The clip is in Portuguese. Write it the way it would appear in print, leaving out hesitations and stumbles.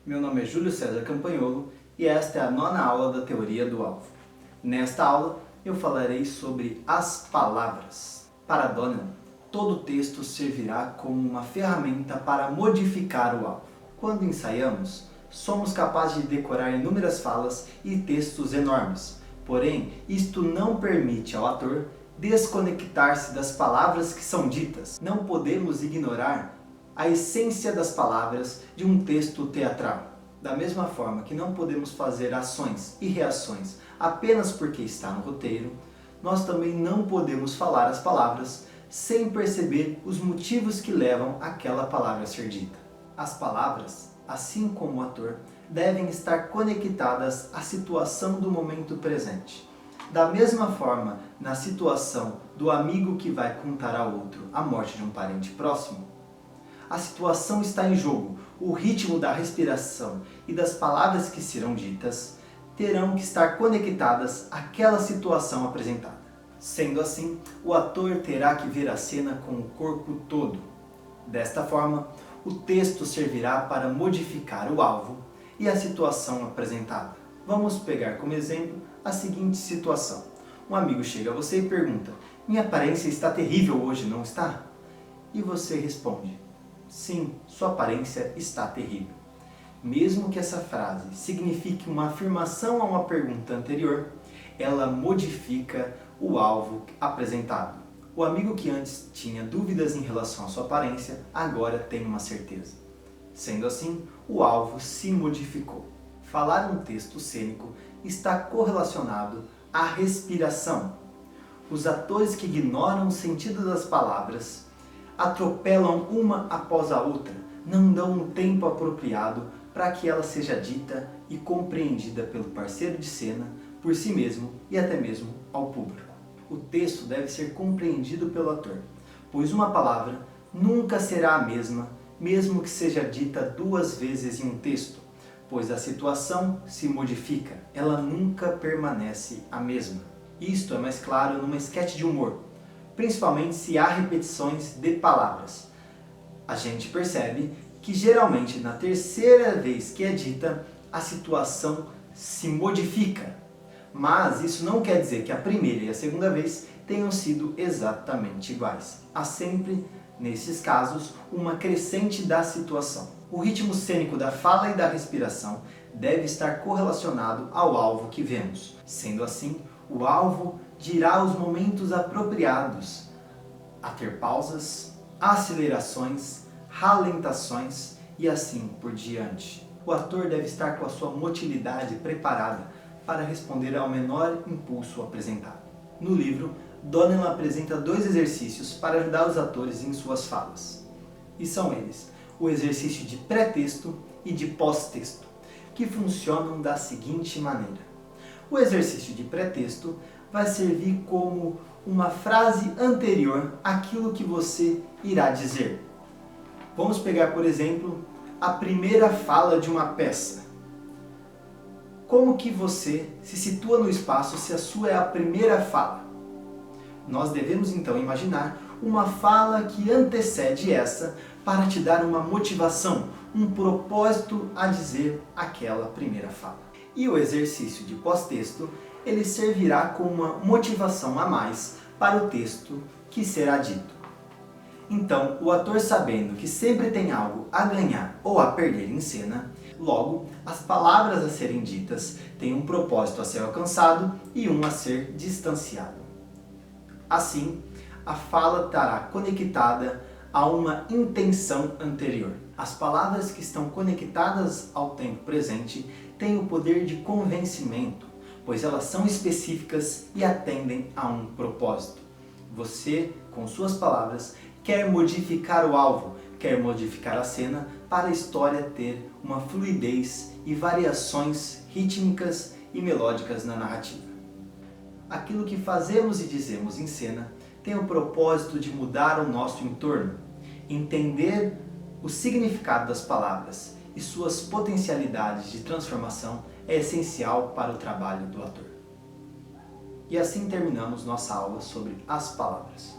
Meu nome é Júlio César Campagnolo e esta é a 9ª aula da Teoria do Alvo. Nesta aula eu falarei sobre as palavras. Para Donelan, todo texto servirá como uma ferramenta para modificar o alvo. Quando ensaiamos, somos capazes de decorar inúmeras falas e textos enormes, porém isto não permite ao ator desconectar-se das palavras que são ditas. Não podemos ignorar a essência das palavras de um texto teatral. Da mesma forma que não podemos fazer ações e reações apenas porque está no roteiro, nós também não podemos falar as palavras sem perceber os motivos que levam aquela palavra a ser dita. As palavras, assim como o ator, devem estar conectadas à situação do momento presente. Da mesma forma, na situação do amigo que vai contar ao outro a morte de um parente próximo, a situação está em jogo, o ritmo da respiração e das palavras que serão ditas terão que estar conectadas àquela situação apresentada. Sendo assim, o ator terá que ver a cena com o corpo todo. Desta forma, o texto servirá para modificar o alvo e a situação apresentada. Vamos pegar como exemplo a seguinte situação. Um amigo chega a você e pergunta: "Minha aparência está terrível hoje, não está?" E você responde: "Sim, sua aparência está terrível." Mesmo que essa frase signifique uma afirmação a uma pergunta anterior, ela modifica o alvo apresentado. O amigo que antes tinha dúvidas em relação à sua aparência, agora tem uma certeza. Sendo assim, o alvo se modificou. Falar um texto cênico está correlacionado à respiração. Os atores que ignoram o sentido das palavras atropelam uma após a outra, não dão um tempo apropriado para que ela seja dita e compreendida pelo parceiro de cena, por si mesmo e até mesmo ao público. O texto deve ser compreendido pelo ator, pois uma palavra nunca será a mesma, mesmo que seja dita 2 vezes em um texto, pois a situação se modifica, ela nunca permanece a mesma. Isto é mais claro numa esquete de humor, principalmente se há repetições de palavras. A gente percebe que geralmente na 3ª vez que é dita, a situação se modifica. Mas isso não quer dizer que a 1ª e a 2ª vez tenham sido exatamente iguais. Há sempre, nesses casos, uma crescente da situação. O ritmo cênico da fala e da respiração deve estar correlacionado ao alvo que vemos. Sendo assim, o alvo dirá os momentos apropriados a ter pausas, acelerações, ralentações e assim por diante. O ator deve estar com a sua motilidade preparada para responder ao menor impulso apresentado. No livro, Donelan apresenta 2 exercícios para ajudar os atores em suas falas. E são eles: o exercício de pré-texto e de pós-texto, que funcionam da seguinte maneira. O exercício de pré-texto vai servir como uma frase anterior àquilo que você irá dizer. Vamos pegar, por exemplo, a primeira fala de uma peça. Como que você se situa no espaço se a sua é a primeira fala? Nós devemos então imaginar uma fala que antecede essa para te dar uma motivação, um propósito a dizer aquela primeira fala. E o exercício de pós-texto, ele servirá como uma motivação a mais para o texto que será dito. Então, o ator, sabendo que sempre tem algo a ganhar ou a perder em cena, logo, as palavras a serem ditas têm um propósito a ser alcançado e um a ser distanciado. Assim, a fala estará conectada a uma intenção anterior. As palavras que estão conectadas ao tempo presente têm o poder de convencimento, pois elas são específicas e atendem a um propósito. Você, com suas palavras, quer modificar o alvo, quer modificar a cena para a história ter uma fluidez e variações rítmicas e melódicas na narrativa. Aquilo que fazemos e dizemos em cena tem o propósito de mudar o nosso entorno. Entender o significado das palavras e suas potencialidades de transformação é essencial para o trabalho do ator. E assim terminamos nossa aula sobre as palavras.